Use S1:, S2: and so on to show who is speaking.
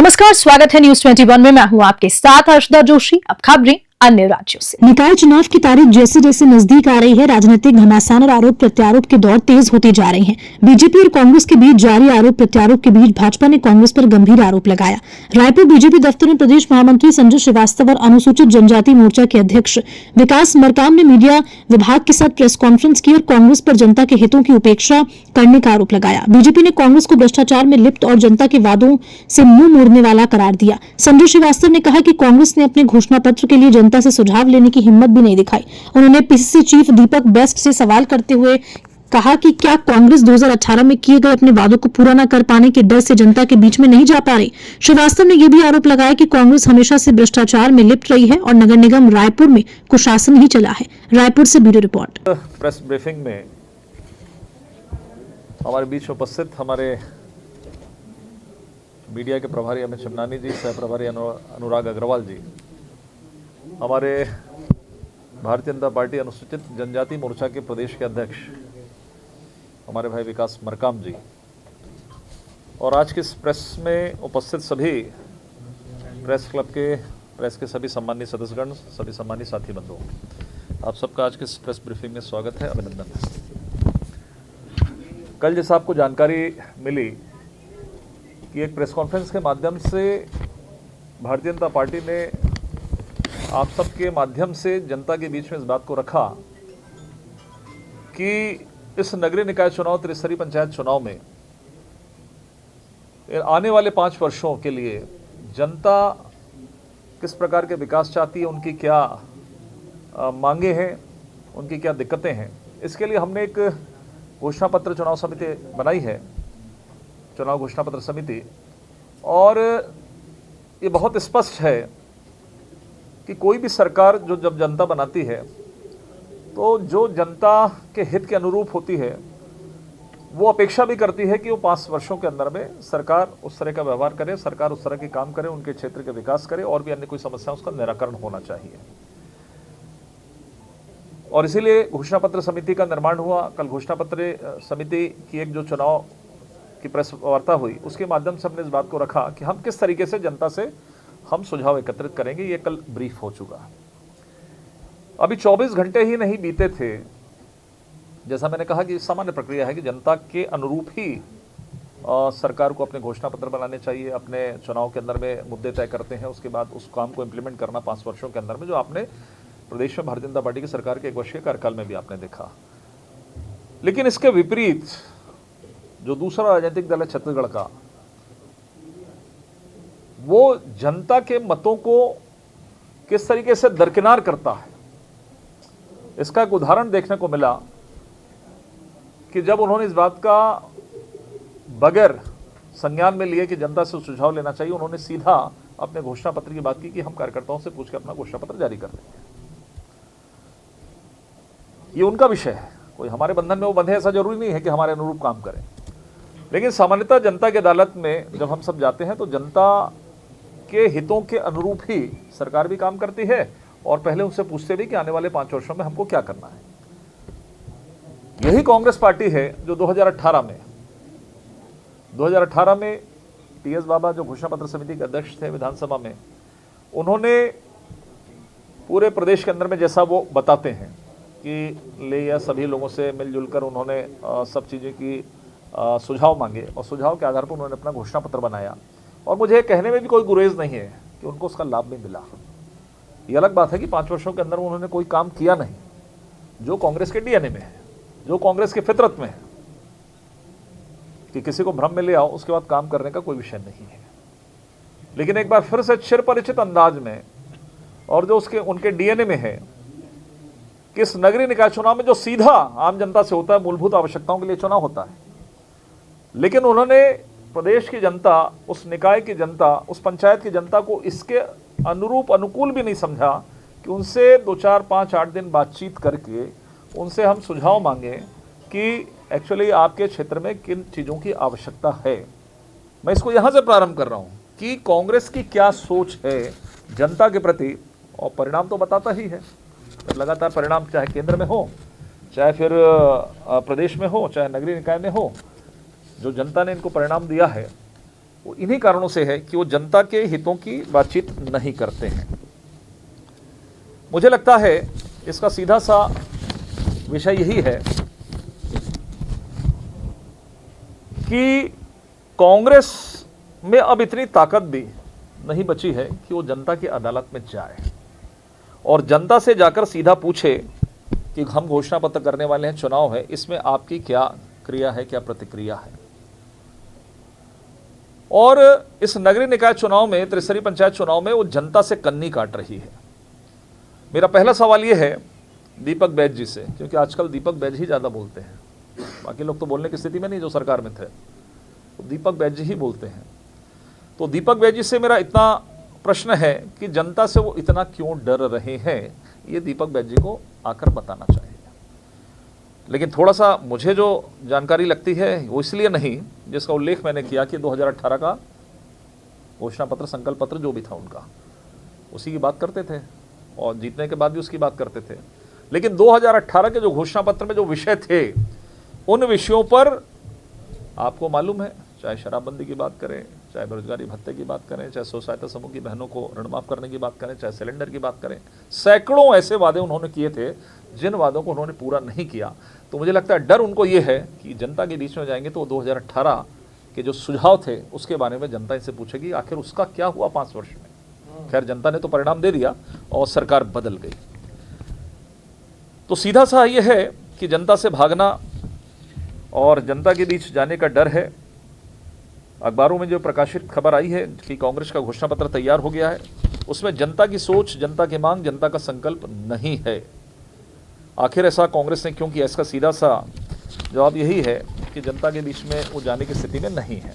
S1: नमस्कार, स्वागत है न्यूज 21 में। मैं हूं आपके साथ हर्षदा जोशी। अब खबरें अन्य राज्यों से।
S2: निकाय चुनाव की तारीख जैसे जैसे नजदीक आ रही है, राजनीतिक घमासान और आरोप प्रत्यारोप के दौर तेज होते जा रहे हैं। बीजेपी और कांग्रेस के बीच जारी आरोप प्रत्यारोप के बीच भाजपा ने कांग्रेस पर गंभीर आरोप लगाया। रायपुर बीजेपी दफ्तर में प्रदेश महामंत्री संजय श्रीवास्तव और अनुसूचित जनजाति मोर्चा के अध्यक्ष विकास मरकाम ने मीडिया विभाग के साथ प्रेस कॉन्फ्रेंस की और कांग्रेस पर जनता के हितों की उपेक्षा करने का आरोप लगाया। बीजेपी ने कांग्रेस को भ्रष्टाचार में लिप्त और जनता के वादों से मुंह मोड़ने वाला करार दिया। संजय श्रीवास्तव ने कहा कि कांग्रेस ने अपने घोषणा पत्र के लिए जनता से सुझाव लेने की हिम्मत भी नहीं दिखाई। उन्होंने पीसीसी चीफ दीपक बेस्ट से सवाल करते हुए कहा कि क्या कांग्रेस 2018 में किए गए अपने वादों को पूरा न कर पाने के डर से जनता के बीच में नहीं जा पा रही। श्रीवास्तव ने यह भी आरोप लगाया कि कांग्रेस हमेशा से भ्रष्टाचार में लिप्त रही है और नगर निगम रायपुर में कुशासन ही चला है। रायपुर से ब्यूरो रिपोर्ट।
S3: प्रेस ब्रीफिंग में हमारे बीच उपस्थित हमारे मीडिया के प्रभारी अमित शमनानी जी, सह प्रभारी अनुराग अग्रवाल जी, हमारे भारतीय जनता पार्टी अनुसूचित जनजाति मोर्चा के प्रदेश के अध्यक्ष हमारे भाई विकास मरकाम जी, और आज के इस प्रेस में उपस्थित सभी प्रेस क्लब के प्रेस के सभी सम्मानित सदस्यगण, सभी सम्मानित साथी बंधुओं, आप सबका आज के इस प्रेस ब्रीफिंग में स्वागत है, अभिनंदन है। कल जैसा आपको जानकारी मिली कि एक प्रेस कॉन्फ्रेंस के माध्यम से भारतीय जनता पार्टी ने आप सबके माध्यम से जनता के बीच में इस बात को रखा कि इस नगरीय निकाय चुनाव, त्रिस्तरीय पंचायत चुनाव में आने वाले 5 वर्षों के लिए जनता किस प्रकार के विकास चाहती है, उनकी क्या मांगे हैं, उनकी क्या दिक्कतें हैं। इसके लिए हमने एक घोषणा पत्र चुनाव समिति बनाई है, चुनाव घोषणा पत्र समिति, और ये बहुत स्पष्ट है कि कोई भी सरकार जो जब जनता बनाती है तो जो जनता के हित के अनुरूप होती है, वो अपेक्षा भी करती है कि वो 5 वर्षों के अंदर में सरकार उस तरह का व्यवहार करे, सरकार उस तरह के काम करे, उनके क्षेत्र के विकास करे, और भी अन्य कोई समस्या उसका निराकरण होना चाहिए। और इसीलिए घोषणा पत्र समिति का निर्माण हुआ। कल घोषणा पत्र समिति की एक जो चुनाव की प्रेस वार्ता हुई, उसके माध्यम से हमने इस बात को रखा कि हम किस तरीके से जनता से हम सुझाव एकत्रित करेंगे। ये कल ब्रीफ हो चुका। अभी 24 घंटे ही नहीं बीते थे, जैसा मैंने कहा कि सामान्य प्रक्रिया है कि जनता के अनुरूप ही सरकार को अपने घोषणा पत्र बनाने चाहिए, अपने चुनाव के अंदर में मुद्दे तय करते हैं, उसके बाद उस काम को इम्प्लीमेंट करना 5 वर्षों के अंदर में, जो आपने प्रदेश में भारतीय जनता पार्टी की सरकार के 1 वर्ष के कार्यकाल में भी आपने देखा। लेकिन इसके विपरीत जो दूसरा राजनीतिक दल है छत्तीसगढ़ का, वो जनता के मतों को किस तरीके से दरकिनार करता है, इसका एक उदाहरण देखने को मिला कि जब उन्होंने इस बात का बगैर संज्ञान में लिए कि जनता से सुझाव लेना चाहिए, उन्होंने सीधा अपने घोषणा पत्र की बात की कि हम कार्यकर्ताओं से पूछ के अपना घोषणा पत्र जारी कर देंगे। ये उनका विषय है, कोई हमारे बंधन में वो बंधे, ऐसा जरूरी नहीं है कि हमारे अनुरूप काम करें। लेकिन सामान्यतः जनता की अदालत में जब हम सब जाते हैं तो जनता के हितों के अनुरूप ही सरकार भी काम करती है, और पहले उनसे पूछते भी कि आने वाले 5 वर्षों में हमको क्या करना है। यही कांग्रेस पार्टी है जो 2018 में टीएस बाबा, जो घोषणा पत्र समिति के अध्यक्ष थे विधानसभा में, उन्होंने पूरे प्रदेश के अंदर में, जैसा वो बताते हैं कि ले या सभी लोगों से मिलजुल कर उन्होंने सब चीज़ें की सुझाव मांगे, और सुझाव के आधार पर उन्होंने अपना घोषणा पत्र बनाया। और मुझे कहने में भी कोई गुरेज नहीं है कि उनको उसका लाभ भी मिला। ये अलग बात है कि 5 वर्षों के अंदर उन्होंने कोई काम किया नहीं, जो कांग्रेस के डीएनए में है, जो कांग्रेस के फितरत में है कि किसी को भ्रम में ले आओ, उसके बाद काम करने का कोई विषय नहीं है। लेकिन एक बार फिर से चिरपरिचित अंदाज में, और जो उसके उनके डीएनए में है कि इस नगरीय निकाय चुनाव में जो सीधा आम जनता से होता है, मूलभूत आवश्यकताओं के लिए चुनाव होता है, लेकिन उन्होंने प्रदेश की जनता, उस निकाय की जनता, उस पंचायत की जनता को इसके अनुरूप अनुकूल भी नहीं समझा कि उनसे 2, 4, 5, 8 दिन बातचीत करके उनसे हम सुझाव मांगे कि एक्चुअली आपके क्षेत्र में किन चीज़ों की आवश्यकता है। मैं इसको यहाँ से प्रारंभ कर रहा हूँ कि कांग्रेस की क्या सोच है जनता के प्रति, और परिणाम तो बताता ही है। लगातार परिणाम चाहे केंद्र में हो, चाहे फिर प्रदेश में हो, चाहे नगरीय निकाय में हो, जो जनता ने इनको परिणाम दिया है वो इन्हीं कारणों से है कि वो जनता के हितों की बातचीत नहीं करते हैं। मुझे लगता है इसका सीधा सा विषय यही है कि कांग्रेस में अब इतनी ताकत भी नहीं बची है कि वो जनता की अदालत में जाए और जनता से जाकर सीधा पूछे कि हम घोषणा पत्र करने वाले हैं, चुनाव है, इसमें आपकी क्या क्रिया है, क्या प्रतिक्रिया है। और इस नगरीय निकाय चुनाव में, त्रिस्तरीय पंचायत चुनाव में वो जनता से कन्नी काट रही है। मेरा पहला सवाल ये है दीपक बैज जी से, क्योंकि आजकल दीपक बैज ही ज़्यादा बोलते हैं, बाकी लोग तो बोलने की स्थिति में नहीं, जो सरकार में थे तो दीपक बैज जी ही बोलते हैं। तो दीपक बैज जी से मेरा इतना प्रश्न है कि जनता से वो इतना क्यों डर रहे हैं, ये दीपक बैज जी को आकर बताना चाहिए। लेकिन थोड़ा सा मुझे जो जानकारी लगती है वो इसलिए नहीं, जिसका उल्लेख मैंने किया कि 2018 का घोषणा पत्र, संकल्प पत्र जो भी था उनका, उसी की बात करते थे और जीतने के बाद भी उसकी बात करते थे। लेकिन 2018 के जो घोषणा पत्र में जो विषय थे, उन विषयों पर आपको मालूम है, चाहे शराबबंदी की बात करें, चाहे बेरोजगारी भत्ते की बात करें, चाहे स्वयं सहायता समूह की बहनों को ऋण माफ करने की बात करें, चाहे सिलेंडर की बात करें, सैकड़ों ऐसे वादे उन्होंने किए थे जिन वादों को उन्होंने पूरा नहीं किया। तो मुझे लगता है डर उनको ये है कि जनता के बीच में जाएंगे तो 2018 के जो सुझाव थे उसके बारे में जनता इनसे पूछेगी आखिर उसका क्या हुआ 5 वर्ष में। खैर, जनता ने तो परिणाम दे दिया और सरकार बदल गई। तो सीधा सा ये है कि जनता से भागना और जनता के बीच जाने का डर है। अखबारों में जो प्रकाशित खबर आई है कि कांग्रेस का घोषणा पत्र तैयार हो गया है, उसमें जनता की सोच, जनता की मांग, जनता का संकल्प नहीं है। आखिर ऐसा कांग्रेस ने क्यों किया? इसका सीधा सा जवाब यही है कि जनता के बीच में वो जाने की स्थिति में नहीं है।